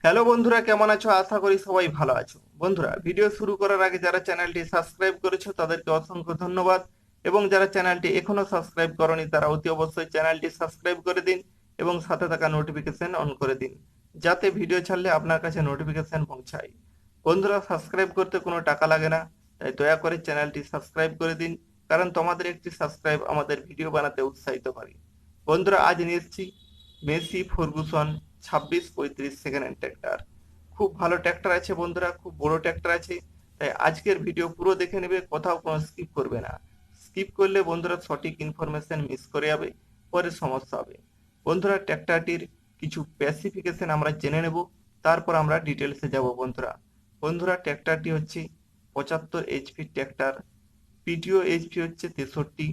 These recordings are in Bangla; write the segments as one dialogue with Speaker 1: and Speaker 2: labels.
Speaker 1: হ্যালো বন্ধুরা, কেমন আছো? আশা করি সবাই ভালো আছো। বন্ধুরা, ভিডিও শুরু করার আগে যারা চ্যানেলটি সাবস্ক্রাইব করেছো তাদেরকে অসংখ্য ধন্যবাদ, এবং যারা চ্যানেলটি এখনো সাবস্ক্রাইব করনি তারা অতি অবশ্যই চ্যানেলটি সাবস্ক্রাইব করে দিন এবং সাথে থাকা নোটিফিকেশন অন করে দিন, যাতে ভিডিও ছাড়লে আপনার কাছে নোটিফিকেশন পৌঁছায়। বন্ধুরা, সাবস্ক্রাইব করতে কোনো টাকা লাগে না, তাই দয়া করে চ্যানেলটি সাবস্ক্রাইব করে দিন, কারণ তোমাদের একটি সাবস্ক্রাইব আমাদের ভিডিও বানাতে উৎসাহিত করে। বন্ধুরা, আজ নিয়ে এসেছি Messi Ferguson 2635 second hand tractor. খুব ভালো ট্র্যাক্টর আছে বন্ধুরা, খুব বড় ট্র্যাক্টর আছে। তাই আজকের ভিডিও পুরো দেখে নেবে, কোথাও কোনো স্কিপ করবে না। স্কিপ করলে বন্ধুরা সঠিক ইনফরমেশন মিস করে যাবে, পরে সমস্যা হবে। বন্ধুরা, ট্র্যাক্টরটির কিছু স্পেসিফিকেশন আমরা জেনে নেব, তারপর আমরা ডিটেলসে যাব। বন্ধুরা বন্ধুরা ট্র্যাক্টরটি হচ্ছে 75 এইচপি ট্র্যাক্টর। পিটিও এইচপি হচ্ছে 63।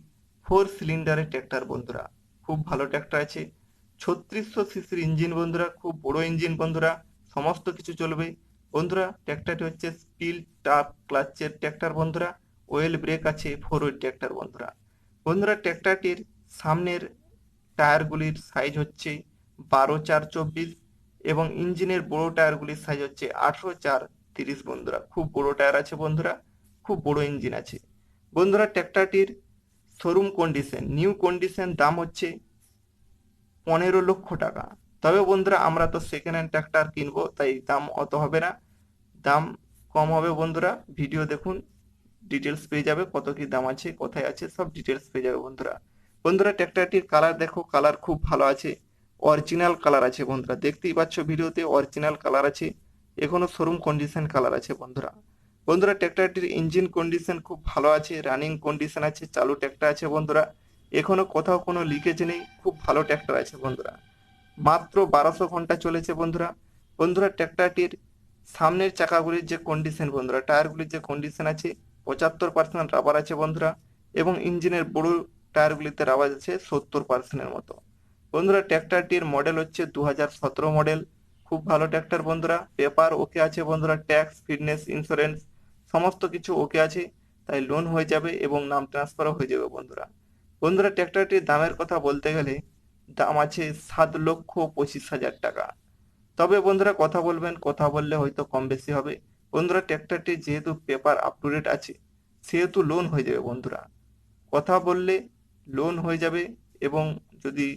Speaker 1: 4 সিলিন্ডারের ট্র্যাক্টর বন্ধুরা, খুব ভালো ট্র্যাক্টর আছে। 3600 সিসির ইঞ্জিন বন্ধুরা, খুব বড় ইঞ্জিন বন্ধুরা, সমস্ত কিছু চলবে। বন্ধুরা, ট্র্যাক্টরটি হচ্ছে স্টিল টাপ ক্লাচের ট্র্যাক্টর বন্ধুরা। ওয়েল ব্রেক আছে, 4 হুইল ট্র্যাক্টর বন্ধুরা। বন্ধুরা, ট্র্যাক্টরটির সামনের টায়ারগুলির সাইজ হচ্ছে 12/4 24, এবং ইঞ্জিনের বড় টায়ারগুলির সাইজ হচ্ছে 18/4 30 বন্ধুরা। খুব বড় টায়ার আছে বন্ধুরা, খুব বড় ইঞ্জিন আছে। বন্ধুরা, ট্র্যাক্টরটির শোরুম কন্ডিশন, নিউ কন্ডিশন দাম হচ্ছে 15 লক্ষ টাকা। তবে বন্ধুরা, আমরা তো সেকেন্ড হ্যান্ড ট্র্যাক্টর কিনবো, তাই দাম অত হবে না, দাম কম হবে। বন্ধুরা, ভিডিও দেখুন, ডিটেলস পেয়ে যাবে, কত কি দাম আছে, কোথায় আছে, সব ডিটেলস পেয়ে যাবে বন্ধুরা। বন্ধুরা, ট্র্যাক্টরটির কালার দেখো, কালার খুব ভালো আছে, অরিজিনাল কালার আছে বন্ধুরা। দেখতেই পাচ্ছ ভিডিওতে অরিজিনাল কালার আছে, এখনো শোরুম কন্ডিশন কালার আছে বন্ধুরা। বন্ধুরা, ট্র্যাক্টরটির ইঞ্জিন কন্ডিশন খুব ভালো আছে, রানিং কন্ডিশন আছে, চালু ট্র্যাক্টর আছে বন্ধুরা। এখনো কোথাও কোনো লিকেজ নেই, খুব ভালো ট্র্যাক্টর আছে বন্ধুরা। মাত্র 1200 ঘন্টা চলেছে বন্ধুরা। বন্ধুরা, ট্র্যাক্টরটির সামনের চাকাগুলির যে কন্ডিশন বন্ধুরা, টায়ারগুলির যে কন্ডিশন আছে, 75% রাবার আছে বন্ধুরা, এবং ইঞ্জিনের বড় টায়ারগুলিতে রাবার আছে 70%-এর মতো। বন্ধুরা, ট্র্যাক্টরটির মডেল হচ্ছে 2017 মডেল। খুব ভালো ট্র্যাক্টর বন্ধুরা, পেপার ওকে আছে বন্ধুরা, ট্যাক্স, ফিটনেস, ইন্স্যুরেন্স সমস্ত কিছু ওকে আছে, তাই লোন হয়ে যাবে এবং নাম ট্রান্সফারও হয়ে যাবে বন্ধুরা। বন্ধুরা, ট্র্যাক্টরটির দামের কথা বলতে গেলে দাম আছে 7,25,000 টাকা। তবে বন্ধুরা, কথা বলবেন, কথা বললে হয়তো কম বেশি হবে। বন্ধুরা, ট্র্যাক্টরটি যেহেতু পেপার আপ টু ডেট আছে, সেহেতু লোন হয়ে যাবে বন্ধুরা। কথা বললে লোন হয়ে যাবে, এবং যদি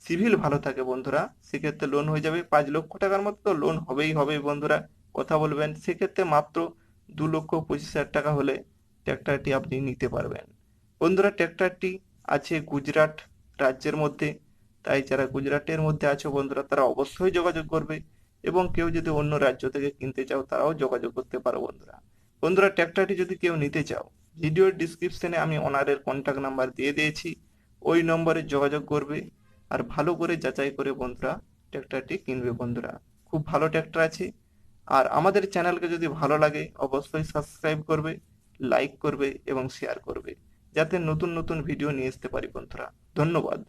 Speaker 1: সিভিল ভালো থাকে বন্ধুরা, সেক্ষেত্রে লোন হয়ে যাবে 5 লক্ষ টাকার মতো, তো লোন হবেই হবে বন্ধুরা। কথা বলবেন, সেক্ষেত্রে মাত্র 2,25,000 টাকা হলে ট্র্যাক্টরটি আপনি নিতে পারবেন। বন্ধুরা, ট্র্যাক্টরটি আছে গুজরাট রাজ্যের মধ্যে, তাই যারা গুজরাটের মধ্যে আছে বন্ধুরা তারা অবশ্যই যোগাযোগ করবে, এবং কেউ যদি অন্য রাজ্য থেকে কিনতে চাও তারাও যোগাযোগ করতে পারো বন্ধুরা। বন্ধুরা, ট্র্যাক্টরটি যদি কেউ নিতে চাও, ভিডিওর ডিসক্রিপশনে আমি ওনারের কন্ট্যাক্ট নাম্বার দিয়ে দিয়েছি, ওই নম্বরে যোগাযোগ করবে, আর ভালো করে যাচাই করে বন্ধুরা ট্র্যাক্টরটি কিনবে বন্ধুরা। খুব ভালো ট্র্যাক্টর আছে। আর আমাদের চ্যানেলকে যদি ভালো লাগে অবশ্যই সাবস্ক্রাইব করবে, লাইক করবে এবং শেয়ার করবে, যাতে নতুন নতুন ভিডিও নিয়ে আসতে পারি বন্ধুরা। ধন্যবাদ।